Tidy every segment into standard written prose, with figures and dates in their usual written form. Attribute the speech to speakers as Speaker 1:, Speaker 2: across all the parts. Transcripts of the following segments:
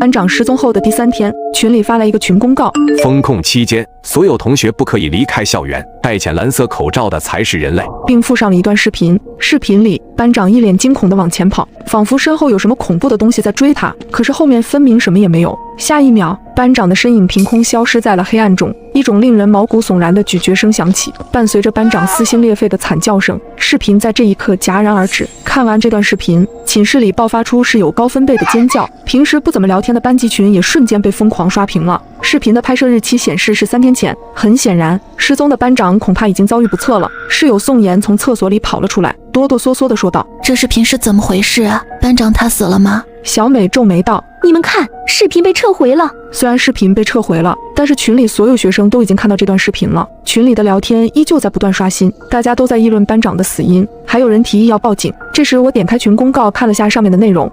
Speaker 1: 班长失踪后的第3天，群里发了一个群公告：
Speaker 2: 封控期间，所有同学不可以离开校园，戴浅蓝色口罩的才是人类，
Speaker 1: 并附上了一段视频。视频里，班长一脸惊恐地往前跑，仿佛身后有什么恐怖的东西在追他，可是后面分明什么也没有。下一秒，班长的身影凭空消失在了黑暗中，一种令人毛骨悚然的咀嚼声响起，伴随着班长撕心裂肺的惨叫声。视频在这一刻戛然而止。看完这段视频，寝室里爆发出室友高分贝的尖叫，平时不怎么聊天的班级群也瞬间被疯狂刷屏了。视频的拍摄日期显示是3天前，很显然，失踪的班长恐怕已经遭遇不测了。室友宋妍从厕所里跑了出来，哆哆嗦嗦地说道：“
Speaker 3: 这视频是怎么回事啊？班长他死了吗？”
Speaker 1: 小美皱眉道：“
Speaker 4: 你们看，视频被撤回了。”
Speaker 1: 虽然视频被撤回了，但是群里所有学生都已经看到这段视频了。群里的聊天依旧在不断刷新，大家都在议论班长的死因，还有人提议要报警。这时我点开群公告看了下上面的内容：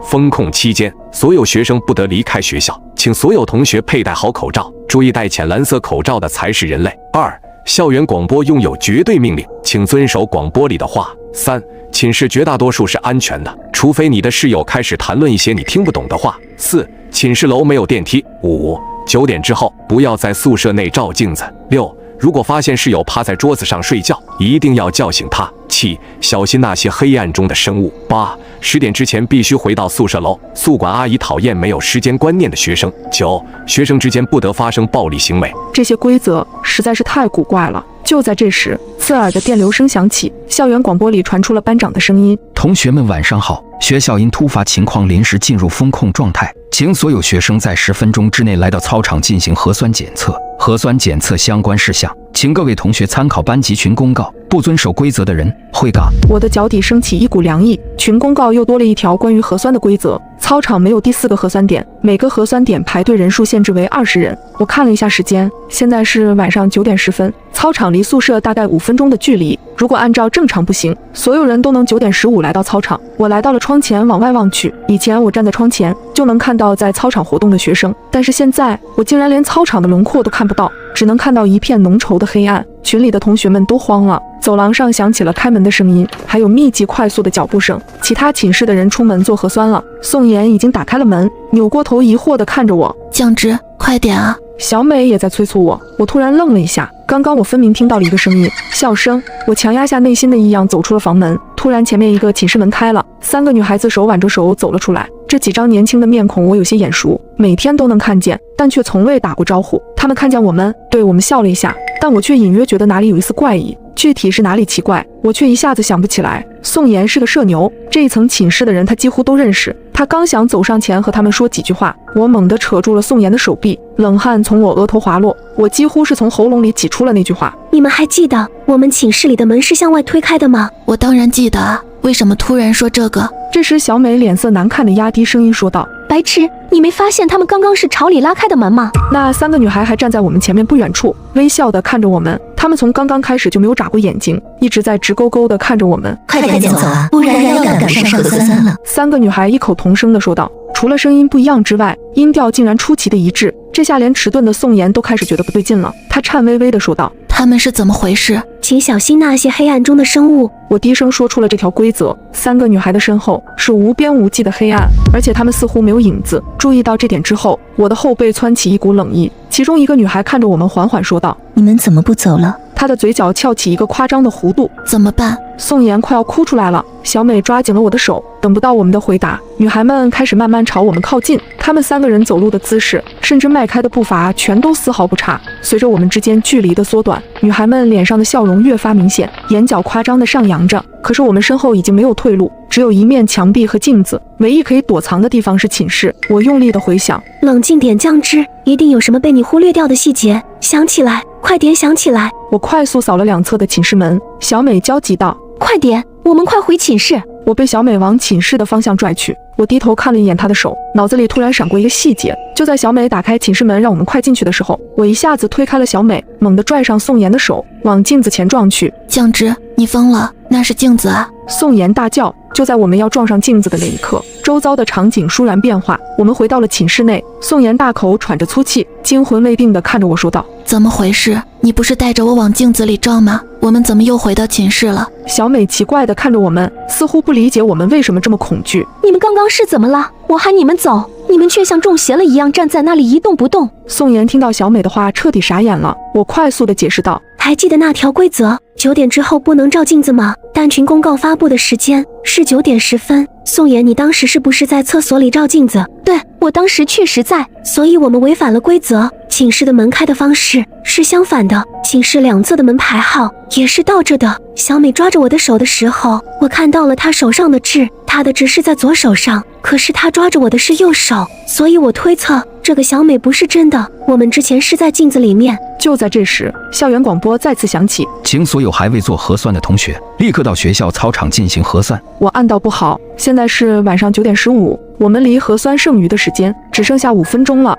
Speaker 2: 封控期间，所有学生不得离开学校，请所有同学佩戴好口罩，注意戴浅蓝色口罩的才是人类。2. 校园广播拥有绝对命令，请遵守广播里的话。3. 寝室绝大多数是安全的，除非你的室友开始谈论一些你听不懂的话。4. 寝室楼没有电梯。5. 9点之后不要在宿舍内照镜子。6. 如果发现室友趴在桌子上睡觉，一定要叫醒他。7. 小心那些黑暗中的生物。8. 10点之前必须回到宿舍楼，宿管阿姨讨厌没有时间观念的学生。9. 学生之间不得发生暴力行为。
Speaker 1: 这些规则实在是太古怪了。就在这时，刺耳的电流声响起，校园广播里传出了班长的声音：“
Speaker 5: 同学们晚上好，学校因突发情况临时进入封控状态，请所有学生在10分钟之内来到操场进行核酸检测。核酸检测相关事项，请各位同学参考班级群公告，不遵守规则的人会告。”
Speaker 1: 我的脚底升起一股凉意，群公告又多了一条关于核酸的规则。操场没有第4个核酸点，每个核酸点排队人数限制为20人。我看了一下时间，现在是晚上9点10分，操场离宿舍大概5分钟的距离。如果按照正常步行，所有人都能9点15来到操场。我来到了窗前，往外望去。以前我站在窗前就能看到在操场活动的学生，但是现在我竟然连操场的轮廓都看不到，只能看到一片浓稠的黑暗。群里的同学们都慌了，走廊上响起了开门的声音，还有密集快速的脚步声。其他寝室的人出门做核酸了。宋妍已经打开了门，扭过头疑惑地看着我：“
Speaker 3: 降职，快点啊！”
Speaker 1: 小美也在催促我。我突然愣了一下，刚刚我分明听到了一个声音，笑声。我强压下内心的异样，走出了房门。突然前面一个寝室门开了，3个女孩子手挽着手走了出来。这几张年轻的面孔我有些眼熟，每天都能看见，但却从未打过招呼。她们看见我们，对我们笑了一下，但我却隐约觉得哪里有一丝怪异，具体是哪里奇怪，我却一下子想不起来。宋妍是个社牛，这一层寝室的人她几乎都认识。她刚想走上前和他们说几句话，我猛地扯住了宋妍的手臂，冷汗从我额头滑落，我几乎是从喉咙里挤出了那句话：“
Speaker 4: 你们还记得我们寝室里的门是向外推开的吗？”
Speaker 3: 我当然记得啊，为什么突然说这个？
Speaker 1: 这时小美脸色难看的压低声音说道：“
Speaker 4: 白痴，你没发现他们刚刚是朝里拉开的门吗？”
Speaker 1: 那3个女孩还站在我们前面不远处，微笑地看着我们。她们从刚刚开始就没有眨过眼睛，一直在直勾勾地看着我们。
Speaker 6: 快点走啊，不然要赶不上核酸了。
Speaker 1: 3个女孩异口同声地说道。除了声音不一样之外，音调竟然出奇的一致。这下连迟钝的宋妍都开始觉得不对劲了，她颤巍巍地说道：“
Speaker 3: 他们是怎么回事？
Speaker 4: 请小心那些黑暗中的生物。”
Speaker 1: 我低声说出了这条规则。3个女孩的身后是无边无际的黑暗，而且她们似乎没有影子。注意到这点之后，我的后背窜起一股冷意。其中一个女孩看着我们缓缓说道：“
Speaker 6: 你们怎么不走了？”
Speaker 1: 她的嘴角翘起一个夸张的弧度。
Speaker 3: 怎么办？
Speaker 1: 宋妍快要哭出来了。小美抓紧了我的手，等不到我们的回答，女孩们开始慢慢朝我们靠近。她们3个人走路的姿势，甚至迈开的步伐，全都丝毫不差。随着我们之间距离的缩短，女孩们脸上的笑容越发明显，眼角夸张地上扬着。可是我们身后已经没有退路，只有一面墙壁和镜子，唯一可以躲藏的地方是寝室。我用力地回想，
Speaker 4: 冷静点，降之，一定有什么被你忽略掉的细节，想起来，快点想起来。
Speaker 1: 我快速扫了2侧的寝室门，小美焦急道：“
Speaker 4: 快点，我们快回寝室。”
Speaker 1: 我被小美往寝室的方向拽去。我低头看了一眼她的手，脑子里突然闪过一个细节。就在小美打开寝室门让我们快进去的时候，我一下子推开了小美，猛地拽上宋妍的手，往镜子前撞去。
Speaker 3: 降之，你疯了？那是镜子啊！
Speaker 1: 宋妍大叫。就在我们要撞上镜子的那一刻，周遭的场景倏然变化。我们回到了寝室内，宋妍大口喘着粗气，惊魂未定地看着我说道：“
Speaker 3: 怎么回事？你不是带着我往镜子里照吗？我们怎么又回到寝室了？”
Speaker 1: 小美奇怪地看着我们，似乎不理解我们为什么这么恐惧。
Speaker 4: 你们刚刚是怎么了？我喊你们走，你们却像中邪了一样站在那里一动不动。
Speaker 1: 宋妍听到小美的话，彻底傻眼了。我快速地解释道：“
Speaker 4: 还记得那条规则，9点之后不能照镜子吗？但群公告发布的时间是9点10分。宋妍，你当时是不是在厕所里照镜子？对，我当时确实在，所以我们违反了规则。寝室的门开的方式是相反的，寝室两侧的门牌号也是倒着的。小美抓着我的手的时候，我看到了她手上的痣，她的痣是在左手上，可是她抓着我的是右手，所以我推测这个小美不是真的。我们之前是在镜子里面。”
Speaker 1: 就在这时，校园广播再次响起，
Speaker 5: 请所有还未做核酸的同学立刻到学校操场进行核酸。
Speaker 1: 我暗道不好，现在是晚上9点15，我们离核酸剩余的时间只剩下5分钟了。